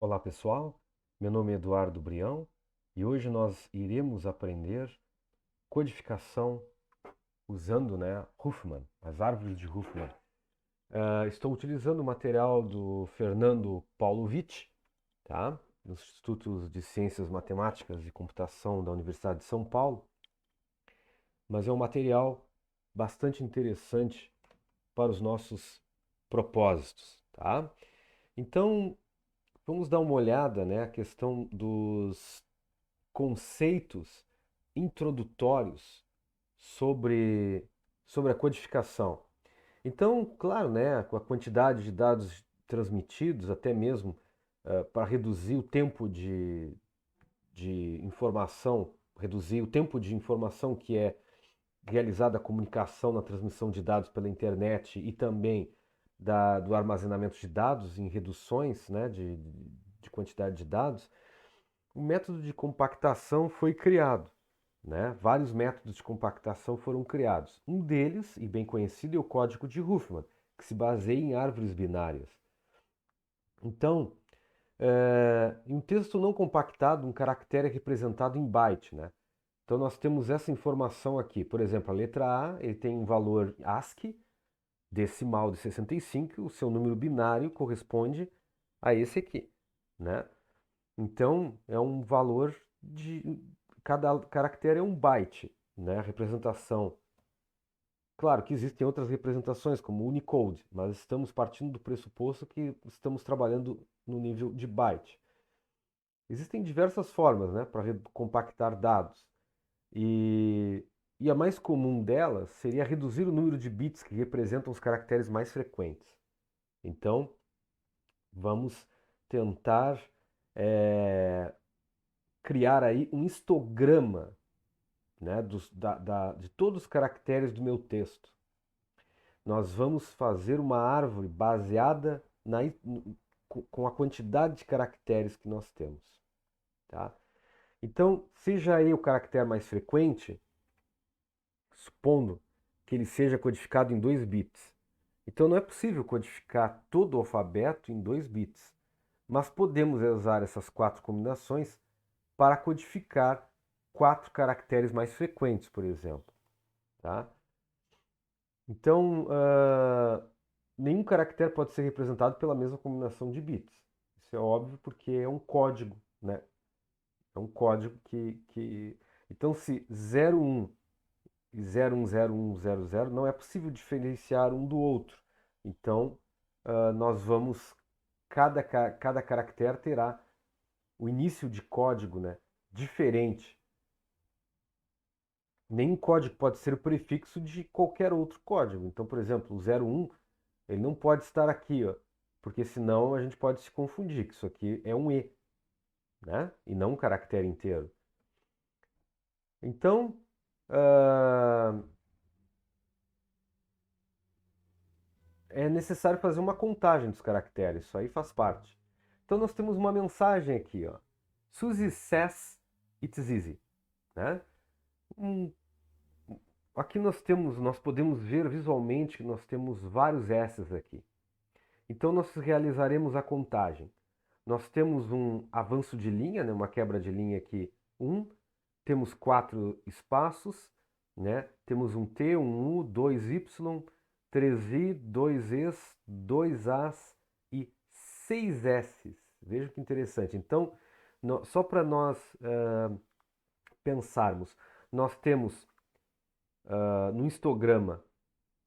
Olá pessoal, meu nome é Eduardo Brião e hoje nós iremos aprender codificação usando, Huffman, as árvores de Huffman. Estou utilizando o material do Fernando Paulovich, tá? Dos Institutos de Ciências Matemáticas e Computação da Universidade de São Paulo, mas é um material bastante interessante para os nossos propósitos, tá? Então, vamos dar uma olhada, a questão dos conceitos introdutórios sobre, sobre a codificação. Então, claro, com a quantidade de dados transmitidos, até mesmo para reduzir o tempo de informação, reduzir o tempo de informação que é realizada a comunicação na transmissão de dados pela internet e também do armazenamento de dados em reduções, de quantidade de dados, o método de compactação foi criado. Vários métodos de compactação foram criados. Um deles, e bem conhecido, é o código de Huffman, que se baseia em árvores binárias. Então, em um texto não compactado, um caractere é representado em byte. Então, nós temos essa informação aqui. Por exemplo, a letra A ele tem um valor ASCII, decimal de 65, o seu número binário corresponde a esse aqui. Né? Então, é um valor de. Cada caractere é um byte, A representação. Claro que existem outras representações, como Unicode, mas estamos partindo do pressuposto que estamos trabalhando no nível de byte. Existem diversas formas, para compactar dados. E, e a mais comum delas seria reduzir o número de bits que representam os caracteres mais frequentes. Então, vamos tentar eh, criar aí um histograma, de todos os caracteres do meu texto. Nós vamos fazer uma árvore baseada com a quantidade de caracteres que nós temos. Tá? Então, seja aí o caractere mais frequente, supondo que ele seja codificado em 2 bits. Então, não é possível codificar todo o alfabeto em 2 bits, mas podemos usar essas 4 combinações para codificar 4 caracteres mais frequentes, por exemplo. Tá? Então, nenhum caractere pode ser representado pela mesma combinação de bits. Isso é óbvio porque é um código, né? É um código que... Então, se 01 e 010100 não é possível diferenciar um do outro. Então, nós vamos... cada caractere terá o início de código, diferente. Nenhum código pode ser o prefixo de qualquer outro código. Então, por exemplo, o 01 ele não pode estar aqui, ó, porque senão a gente pode se confundir, que isso aqui é um E, E não um caractere inteiro. Então, ah, é necessário fazer uma contagem dos caracteres, isso aí faz parte. Então nós temos uma mensagem aqui, ó. Suzy says it's easy, né? Hum, Aqui nós podemos ver visualmente que nós temos vários S's aqui. Então nós realizaremos a contagem. Nós temos um avanço de linha, uma quebra de linha aqui, 1. Temos 4 espaços, Temos um T, um U, 2 Y, 3 I, 2 Es, 2 As e 6 S's. Veja que interessante. Então, só para nós pensarmos, nós temos no histograma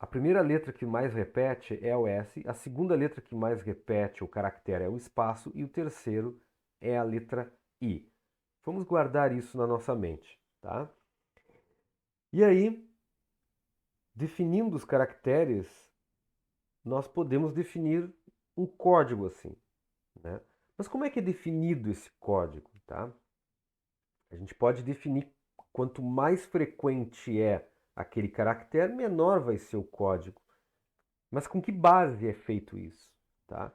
a primeira letra que mais repete é o S, a segunda letra que mais repete o caractere é o espaço e o terceiro é a letra I. Vamos guardar isso na nossa mente, tá? E aí, definindo os caracteres, nós podemos definir um código assim, né? Mas como é que é definido esse código, tá? A gente pode definir quanto mais frequente é aquele caractere, menor vai ser o código. Mas com que base é feito isso, tá?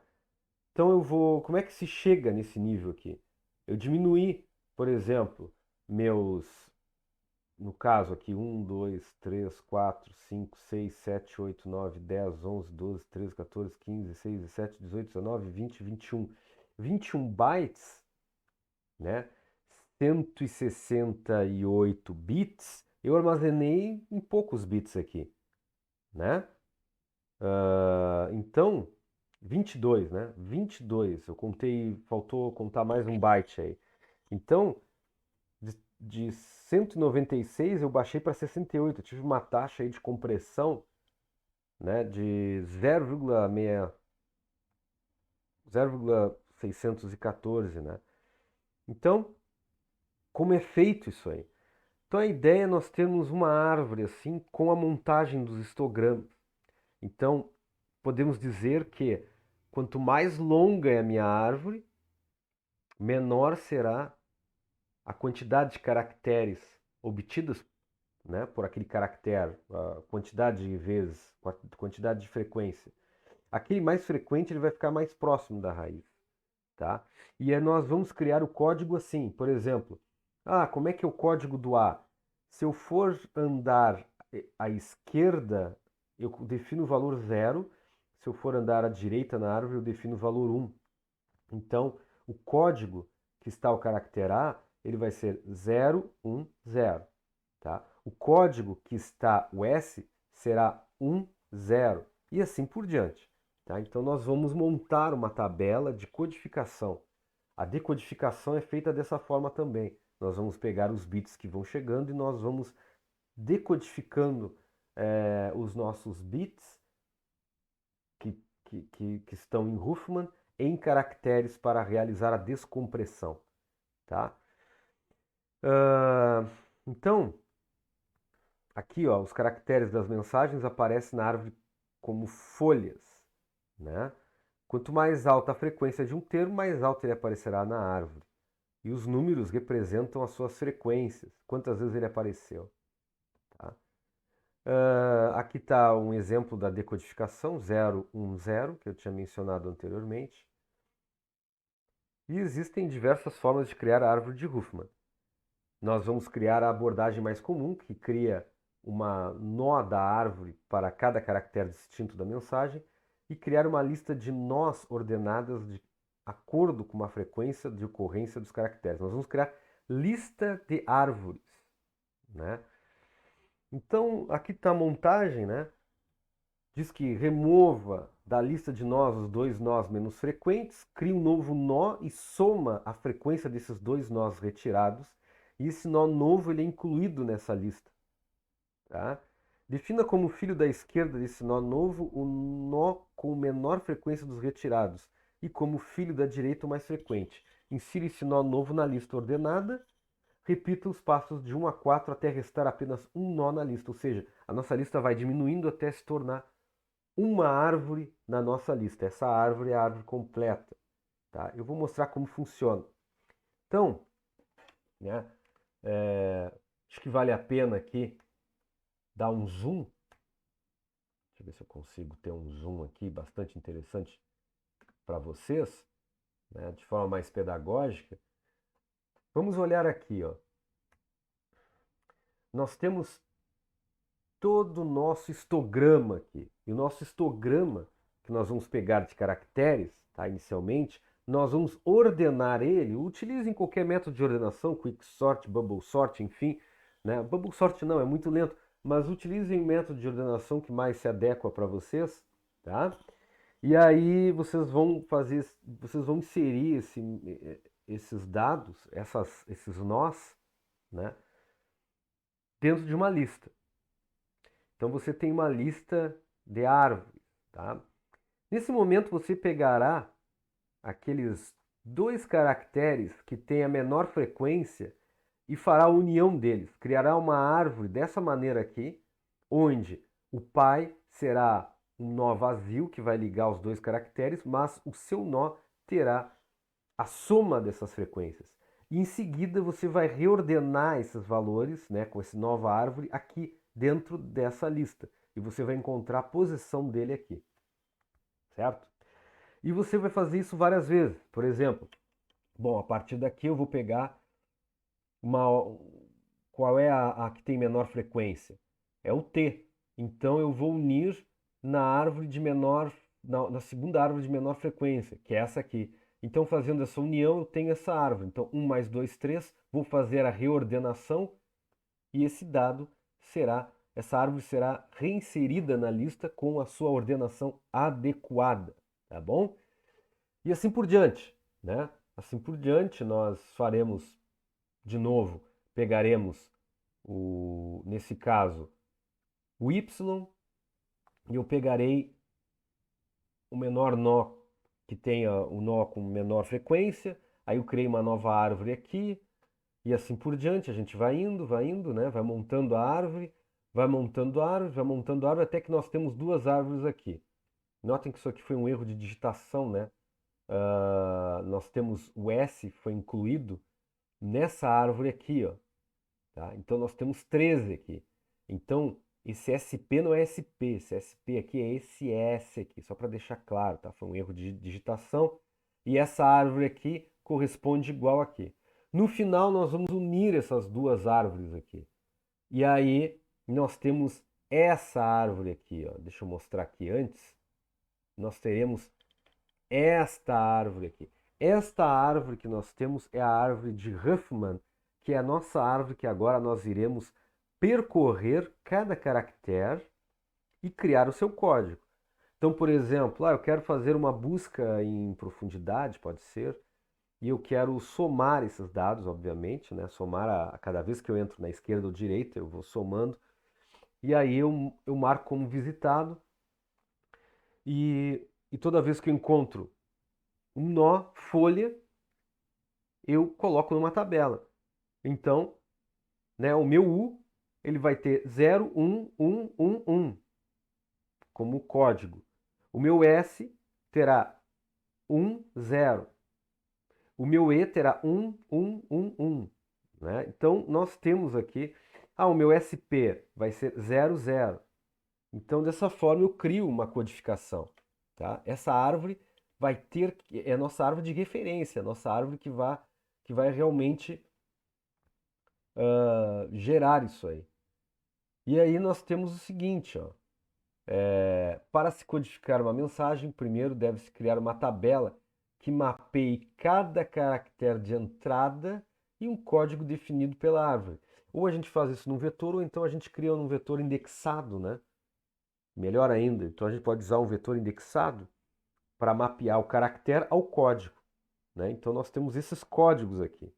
Então eu vou, como é que se chega nesse nível aqui? Eu diminuí, por exemplo, meus, no caso aqui, 1, 2, 3, 4, 5, 6, 7, 8, 9, 10, 11, 12, 13, 14, 15, 16, 17, 18, 19, 20, 21. 21 bytes, né? 168 bits, eu armazenei em poucos bits aqui, né? Então, 22, né? 22, eu contei, faltou contar mais um byte aí. Então, de 196 eu baixei para 68, eu tive uma taxa aí de compressão, né, de 0,614, né? Então, como é feito isso aí? Então a ideia é nós termos uma árvore assim com a montagem dos histogramas. Então, podemos dizer que quanto mais longa é a minha árvore, menor será a quantidade de caracteres obtidos, né, por aquele caractere, a quantidade de vezes, a quantidade de frequência. Aquele mais frequente ele vai ficar mais próximo da raiz, tá? E aí nós vamos criar o código assim, por exemplo, como é que é o código do A? Se eu for andar à esquerda, eu defino o valor 0. Se eu for andar à direita na árvore, eu defino o valor 1. Então, o código que está o caractere A, ele vai ser 0, 1, 0. Tá? O código que está o S será 1, 0 e assim por diante. Tá? Então nós vamos montar uma tabela de codificação. A decodificação é feita dessa forma também. Nós vamos pegar os bits que vão chegando e nós vamos decodificando os nossos bits que estão em Huffman em caracteres para realizar a descompressão. Tá? Então, aqui, ó, os caracteres das mensagens aparecem na árvore como folhas, né? Quanto mais alta a frequência de um termo, mais alto ele aparecerá na árvore. E os números representam as suas frequências, quantas vezes ele apareceu. Tá? Aqui está um exemplo da decodificação 010, que eu tinha mencionado anteriormente. E existem diversas formas de criar a árvore de Huffman. Nós vamos criar a abordagem mais comum, que cria uma nó da árvore para cada caractere distinto da mensagem e criar uma lista de nós ordenadas de acordo com uma frequência de ocorrência dos caracteres. Nós vamos criar lista de árvores, né? Então, aqui está a montagem, né? Diz que remova da lista de nós os dois nós menos frequentes, cria um novo nó e soma a frequência desses dois nós retirados, e esse nó novo ele é incluído nessa lista. Tá? Defina como filho da esquerda desse nó novo o nó com menor frequência dos retirados e como filho da direita o mais frequente. Insira esse nó novo na lista ordenada. Repita os passos de 1 a 4 até restar apenas um nó na lista. Ou seja, a nossa lista vai diminuindo até se tornar uma árvore na nossa lista. Essa árvore é a árvore completa. Tá? Eu vou mostrar como funciona. Então, né, acho que vale a pena aqui dar um zoom. Deixa eu ver se eu consigo ter um zoom aqui bastante interessante para vocês, né, de forma mais pedagógica. Vamos olhar aqui, ó. Nós temos todo o nosso histograma aqui. E o nosso histograma, que nós vamos pegar de caracteres, tá, inicialmente, nós vamos ordenar ele. Utilizem qualquer método de ordenação, quicksort, bubble sort, enfim. Né? Bubble sort não, é muito lento, mas utilizem o método de ordenação que mais se adequa para vocês, tá? E aí vocês vão inserir esses dados, esses nós, né, dentro de uma lista. Então você tem uma lista de árvores, tá? Nesse momento você pegará aqueles dois caracteres que têm a menor frequência e fará a união deles. Criará uma árvore dessa maneira aqui, onde o pai será um nó vazio que vai ligar os dois caracteres, mas o seu nó terá a soma dessas frequências. E em seguida você vai reordenar esses valores, né, com essa nova árvore aqui dentro dessa lista. E você vai encontrar a posição dele aqui. Certo? E você vai fazer isso várias vezes. Por exemplo, bom, a partir daqui eu vou pegar uma. Qual é a que tem menor frequência? É o T. Então eu vou unir na árvore de menor. Na segunda árvore de menor frequência, que é essa aqui. Então, fazendo essa união, eu tenho essa árvore. Então, 1 mais 2, 3. Vou fazer a reordenação e esse dado será, essa árvore será reinserida na lista com a sua ordenação adequada, tá bom? E assim por diante, né? Assim por diante, nós faremos de novo, pegaremos nesse caso, o y, e eu pegarei o menor nó que tenha o nó com menor frequência, aí eu criei uma nova árvore aqui, e assim por diante, a gente vai indo, né? Vai montando a árvore, vai montando a árvore, vai montando a árvore, até que nós temos duas árvores aqui. Notem que isso aqui foi um erro de digitação, né? Nós temos o S foi incluído nessa árvore aqui, ó. Tá? Então nós temos 13 aqui. Então esse SP não é SP, esse SP aqui é esse S aqui, só para deixar claro, tá? Foi um erro de digitação. E essa árvore aqui corresponde igual aqui. No final nós vamos unir essas duas árvores aqui. E aí nós temos essa árvore aqui, ó. Deixa eu mostrar aqui antes. Nós teremos esta árvore aqui. Esta árvore que nós temos é a árvore de Huffman, que é a nossa árvore que agora nós iremos percorrer cada caractere e criar o seu código. Então, por exemplo, eu quero fazer uma busca em profundidade, pode ser, e eu quero somar esses dados, obviamente, né? Somar a cada vez que eu entro na esquerda ou direita, eu vou somando, e aí eu marco como visitado, e toda vez que eu encontro um nó, folha, eu coloco numa tabela. Então, né, o meu U ele vai ter 0, 1, 1, 1, 1 como código. O meu S terá 1, 0. O meu E terá 1, 1, 1, 1. Né? Então, nós temos aqui, o meu SP vai ser 0, 0. Então, dessa forma, eu crio uma codificação. Tá? Essa árvore vai ter, é a nossa árvore de referência, a nossa árvore que vai realmente gerar isso aí. E aí nós temos o seguinte, ó, para se codificar uma mensagem, primeiro deve-se criar uma tabela que mapeie cada caractere de entrada e um código definido pela árvore. Ou a gente faz isso num vetor, ou então a gente cria um vetor indexado, né? Melhor ainda, então a gente pode usar um vetor indexado para mapear o caractere ao código, né? Então nós temos esses códigos aqui.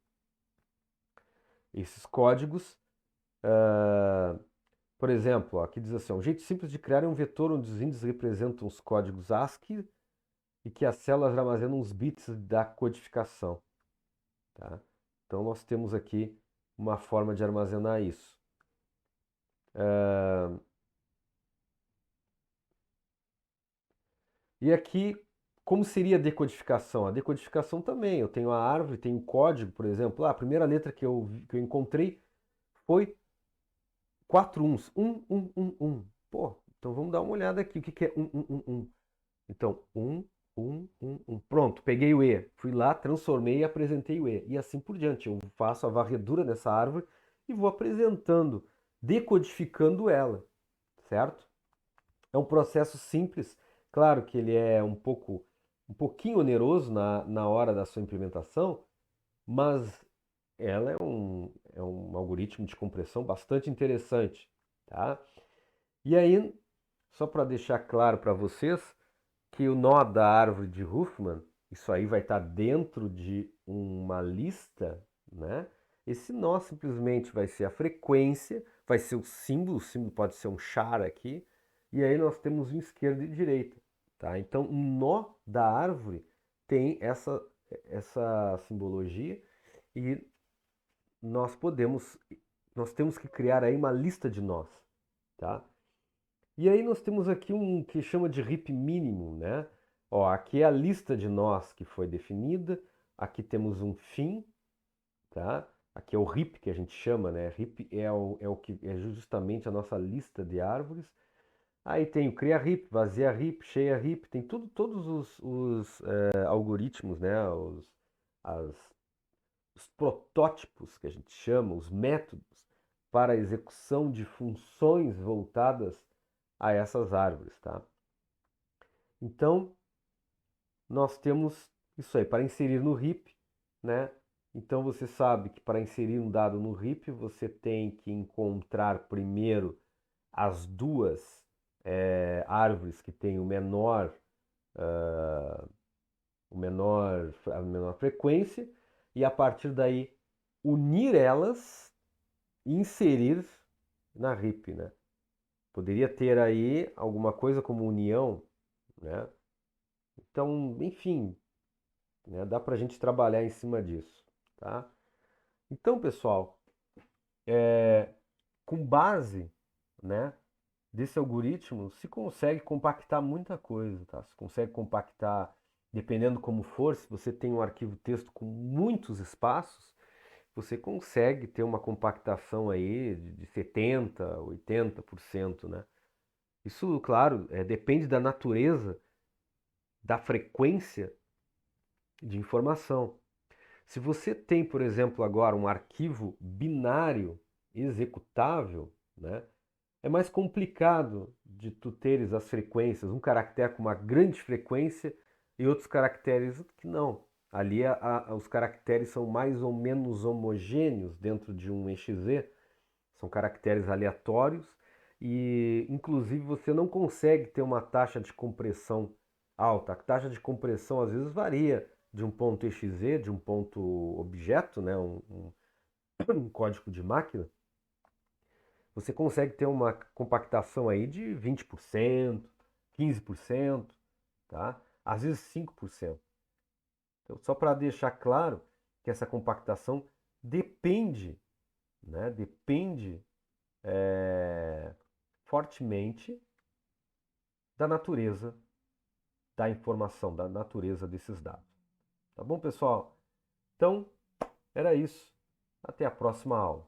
Esses códigos, por exemplo, ó, aqui diz assim, um jeito simples de criar é um vetor onde os índices representam os códigos ASCII e que as células armazenam os bits da codificação. Tá? Então nós temos aqui uma forma de armazenar isso. E aqui, como seria a decodificação? A decodificação também, eu tenho a árvore, tenho o código, por exemplo. A primeira letra que eu encontrei foi 4 uns. 1, 1, 1, 1. Pô, então vamos dar uma olhada aqui. O que é 1, 1, 1, 1? Então, 1, 1, 1, 1. Pronto, peguei o E. Fui lá, transformei e apresentei o E. E assim por diante. Eu faço a varredura nessa árvore e vou apresentando, decodificando ela. Certo? É um processo simples. Claro que ele é um pouquinho oneroso na hora da sua implementação, mas ela é um algoritmo de compressão bastante interessante. Tá? E aí, só para deixar claro para vocês, que o nó da árvore de Huffman, isso aí vai estar dentro de uma lista, né? Esse nó simplesmente vai ser a frequência, vai ser o símbolo pode ser um char aqui, e aí nós temos um esquerda e direita, tá? Então, um nó da árvore tem essa simbologia e nós nós temos que criar aí uma lista de nós, tá? E aí nós temos aqui um que chama de RIP mínimo, né? Ó, aqui é a lista de nós que foi definida, aqui temos um fim, tá? Aqui é o RIP que a gente chama, né? RIP é o que é justamente a nossa lista de árvores. Aí tem o cria RIP, vazia RIP, cheia RIP, tem todos os algoritmos, né? As, os protótipos que a gente chama, os métodos para a execução de funções voltadas a essas árvores, tá? Então, nós temos Isso aí, para inserir no RIP, né? Então você sabe que para inserir um dado no RIP, você tem que encontrar primeiro as duas árvores que têm a menor frequência, e a partir daí unir elas e inserir na RIP, né? Poderia ter aí alguma coisa como união, né? Então, enfim, né, dá para a gente trabalhar em cima disso, tá? Então, pessoal, com base, né, desse algoritmo, se consegue compactar muita coisa, tá? Se consegue compactar, dependendo como for, se você tem um arquivo texto com muitos espaços, você consegue ter uma compactação aí de 70, 80%, né? Isso, claro, depende da natureza, da frequência de informação. Se você tem, por exemplo, agora um arquivo binário executável, né, é mais complicado de tu teres as frequências, um caractere com uma grande frequência e outros caracteres que não. Ali os caracteres são mais ou menos homogêneos dentro de um exe, são caracteres aleatórios e, inclusive, você não consegue ter uma taxa de compressão alta. A taxa de compressão às vezes varia de um ponto exe, de um ponto objeto, né, um código de máquina. Você consegue ter uma compactação aí de 20%, 15%, tá? Às vezes 5%. Então, só para deixar claro que essa compactação depende, né, depende fortemente da natureza da informação, da natureza desses dados. Tá bom, pessoal? Então, era isso. Até a próxima aula.